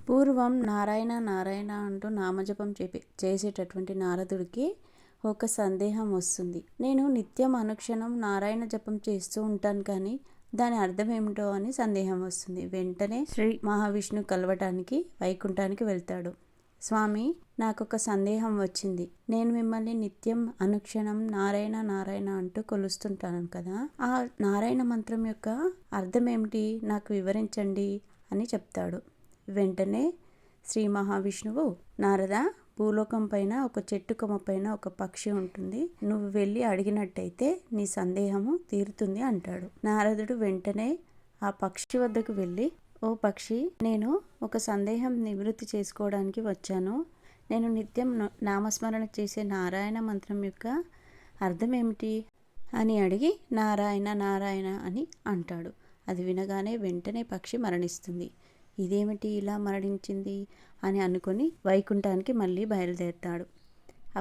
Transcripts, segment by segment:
పూర్వం నారాయణ నారాయణ అంటూ నామజపం చేసేటటువంటి నారదుడికి ఒక సందేహం వస్తుంది. నేను నిత్యం అనుక్షణం నారాయణ జపం చేస్తూ ఉంటాను, కానీ దాని అర్థం ఏమిటో అని సందేహం వస్తుంది. వెంటనే శ్రీ మహావిష్ణు కలవటానికి వైకుంఠానికి వెళ్తాడు. స్వామి, నాకొక సందేహం వచ్చింది. నేను మిమ్మల్ని నిత్యం అనుక్షణం నారాయణ నారాయణ అంటూ కొలుస్తుంటాను కదా, ఆ నారాయణ మంత్రం యొక్క అర్థం ఏమిటి, నాకు వివరించండి అని చెప్తాడు. వెంటనే శ్రీ మహావిష్ణువు, నారద, భూలోకం పైన ఒక చెట్టు కొమ్మ పైన ఒక పక్షి ఉంటుంది. నువ్వు వెళ్ళి అడిగినట్టయితే నీ సందేహము తీరుతుంది అంటాడు. నారదుడు వెంటనే ఆ పక్షి వద్దకు వెళ్ళి, ఓ పక్షి, నేను ఒక సందేహం నివృత్తి చేసుకోవడానికి వచ్చాను. నేను నిత్యం నామస్మరణ చేసే నారాయణ మంత్రం యొక్క అర్థం ఏమిటి అని అడిగి, నారాయణ నారాయణ అని అంటాడు. అది వినగానే వెంటనే పక్షి మరణిస్తుంది. ఇదేమిటి ఇలా మరణించింది అని అనుకొని వైకుంఠానికి మళ్ళీ బయలుదేరుతాడు.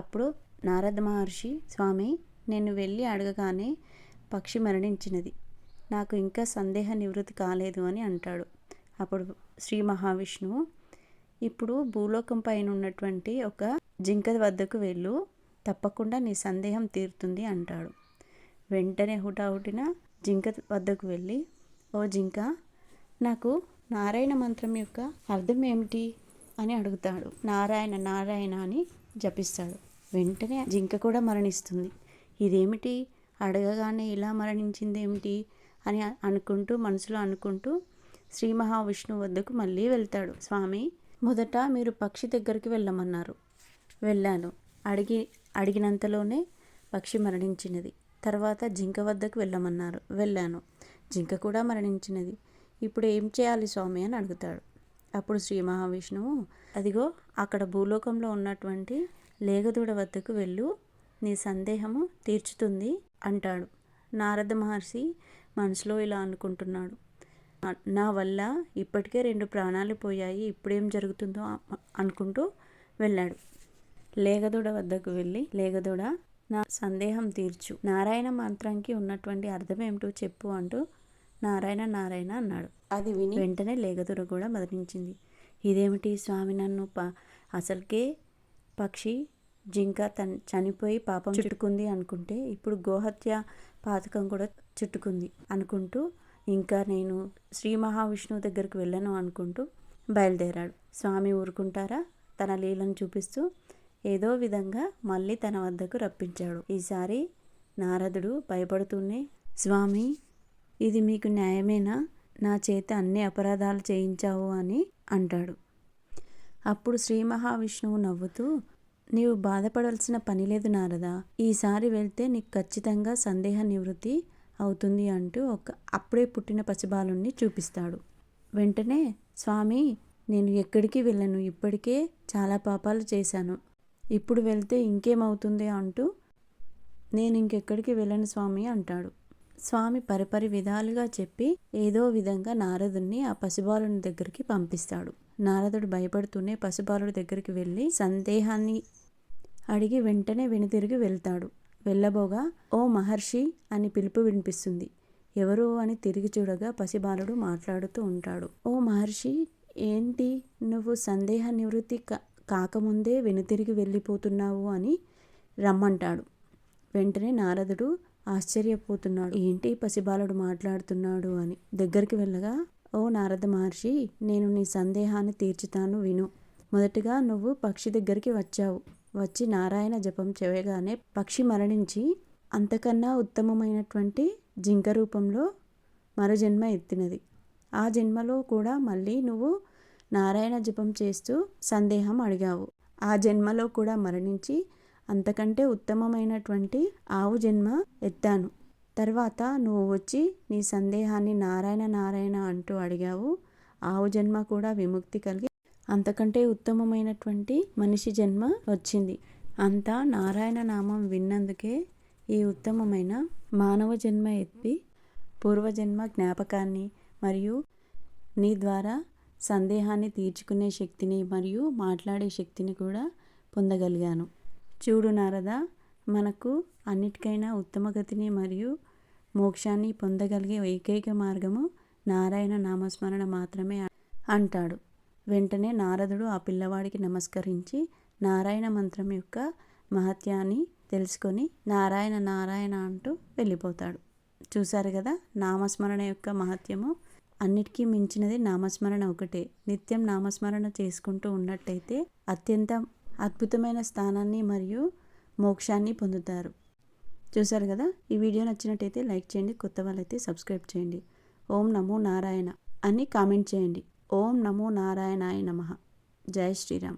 అప్పుడు నారద మహర్షి, స్వామి, నేను వెళ్ళి అడగగానే పక్షి మరణించినది, నాకు ఇంకా సందేహ నివృత్తి కాలేదు అని అంటాడు. అప్పుడు శ్రీ మహావిష్ణువు, ఇప్పుడు భూలోకం పైన ఉన్నటువంటి ఒక జింక వద్దకు వెళ్ళు, తప్పకుండా నీ సందేహం తీరుతుంది అంటాడు. వెంటనే హుటాహుటిన జింక వద్దకు వెళ్ళి, ఓ జింక, నాకు నారాయణ మంత్రం యొక్క అర్థం ఏమిటి అని అడుగుతాడు. నారాయణ నారాయణ అని జపిస్తాడు. వెంటనే జింక కూడా మరణిస్తుంది. ఇదేమిటి, అడగగానే ఇలా మరణించింది ఏమిటి అని అనుకుంటూ మనసులో అనుకుంటూ శ్రీ మహావిష్ణువు వద్దకు మళ్ళీ వెళ్తాడు. స్వామి, మొదట మీరు పక్షి దగ్గరికి వెళ్ళమన్నారు, వెళ్ళాను. అడిగినంతలోనే పక్షి మరణించినది. తర్వాత జింక వద్దకు వెళ్ళమన్నారు, వెళ్ళాను. జింక కూడా మరణించినది. ఇప్పుడు ఏం చేయాలి స్వామి అని అడుగుతాడు. అప్పుడు శ్రీ మహావిష్ణువు, అదిగో అక్కడ భూలోకంలో ఉన్నటువంటి లేగదూడ వద్దకు వెళ్ళు, నీ సందేహము తీర్చుతుంది అంటాడు. నారద మహర్షి మనసులో ఇలా అనుకుంటున్నాడు, నా వల్ల ఇప్పటికే 2 ప్రాణాలు పోయాయి, ఇప్పుడేం జరుగుతుందో అనుకుంటూ వెళ్ళాడు. లేగదూడ వద్దకు వెళ్ళి, లేగదూడ, నా సందేహం తీర్చు, నారాయణ మంత్రానికి ఉన్నటువంటి అర్థం ఏమిటో చెప్పు అంటూ నారాయణ నారాయణ అన్నాడు. అది విని వెంటనే లేగదూడ కూడా మరణించింది. ఇదేమిటి స్వామి, నన్ను అసలుకే పక్షి జింక చనిపోయి పాపం చుట్టుకుంది అనుకుంటే ఇప్పుడు గోహత్య పాతకం కూడా చుట్టుకుంది అనుకుంటూ ఇంకా నేను శ్రీ మహావిష్ణువు దగ్గరికి వెళ్ళను అనుకుంటూ బయలుదేరాడు. స్వామి ఊరుకుంటారా, తన లీలను చూపిస్తూ ఏదో విధంగా మళ్ళీ తన వద్దకు రప్పించాడు. ఈసారి నారదుడు భయపడుతూనే, స్వామి, ఇది మీకు న్యాయమేనా, నా చేత అన్ని అపరాధాలు చేయించావు అని అంటాడు. అప్పుడు శ్రీ మహావిష్ణువు నవ్వుతూ, నీవు బాధపడాల్సిన పని లేదు నారదా, ఈసారి వెళ్తే నీకు ఖచ్చితంగా సందేహ నివృత్తి అవుతుంది అంటూ అప్పుడే పుట్టిన పసిబాలుణ్ణి చూపిస్తాడు. వెంటనే, స్వామి, నేను ఎక్కడికి వెళ్ళను, ఇప్పటికే చాలా పాపాలు చేశాను, ఇప్పుడు వెళ్తే ఇంకేమవుతుంది అంటూ, నేను ఇంకెక్కడికి వెళ్ళను స్వామి అంటాడు. స్వామి పరిపరి విధాలుగా చెప్పి ఏదో విధంగా నారదుడిని ఆ పసిబాలుని దగ్గరికి పంపిస్తాడు. నారదుడు భయపడుతూనే పసిబాలుడి దగ్గరికి వెళ్ళి సందేహాన్ని అడిగి వెంటనే వెనుతిరిగి వెళ్తాడు. వెళ్ళబోగా, ఓ మహర్షి అని పిలుపు వినిపిస్తుంది. ఎవరు అని తిరిగి చూడగా పసిబాలుడు మాట్లాడుతూ ఉంటాడు. ఓ మహర్షి, ఏంటి నువ్వు సందేహ నివృత్తి కాకముందే వెనుతిరిగి వెళ్ళిపోతున్నావు అని రమ్మంటాడు. వెంటనే నారదుడు ఆశ్చర్యపోతున్నాడు, ఏంటి పసిబాలుడు మాట్లాడుతున్నాడు అని. దగ్గరికి వెళ్ళగా, ఓ నారద మహర్షి, నేను నీ సందేహాన్ని తీర్చుతాను విను. మొదటగా నువ్వు పక్షి దగ్గరికి వచ్చావు. వచ్చి నారాయణ జపం చేయగానే పక్షి మరణించి అంతకన్నా ఉత్తమమైనటువంటి జింక రూపంలో మరో జన్మ ఎత్తినది. ఆ జన్మలో కూడా మళ్ళీ నువ్వు నారాయణ జపం చేస్తూ సందేహం అడిగావు. ఆ జన్మలో కూడా మరణించి అంతకంటే ఉత్తమమైనటువంటి ఆవు జన్మ ఎత్తాను. తర్వాత నువ్వు వచ్చి నీ సందేహాన్ని నారాయణ నారాయణ అంటూ అడిగావు. ఆవు జన్మ కూడా విముక్తి కలిగి అంతకంటే ఉత్తమమైనటువంటి మనిషి జన్మ వచ్చింది. అంతా నారాయణ నామం విన్నందుకే ఈ ఉత్తమమైన మానవ జన్మ ఎత్తి పూర్వజన్మ జ్ఞాపకాన్ని మరియు నీ ద్వారా సందేహాన్ని తీర్చుకునే శక్తిని మరియు మాట్లాడే శక్తిని కూడా పొందగలిగాను. చూడు నారద, మనకు అన్నిటికైనా ఉత్తమగతిని మరియు మోక్షాన్ని పొందగలిగే ఏకైక మార్గము నారాయణ నామస్మరణ మాత్రమే అంటాడు. వెంటనే నారదుడు ఆ పిల్లవాడికి నమస్కరించి నారాయణ మంత్రం యొక్క మహత్యాన్ని తెలుసుకొని నారాయణ నారాయణ అంటూ వెళ్ళిపోతాడు. చూశారు కదా నామస్మరణ యొక్క మహత్యము. అన్నిటికీ మించినది నామస్మరణ ఒకటే. నిత్యం నామస్మరణ చేసుకుంటూ ఉన్నట్టయితే అత్యంత అద్భుతమైన స్థానాన్ని మరియు మోక్షాన్ని పొందుతారు. చూశారు కదా. ఈ వీడియో నచ్చినట్టయితే లైక్ చేయండి, కొత్త వాళ్ళైతే సబ్స్క్రైబ్ చేయండి. ఓం నమో నారాయణ అని కామెంట్ చేయండి. ఓం నమో నారాయణాయ నమః. జై శ్రీరామ్.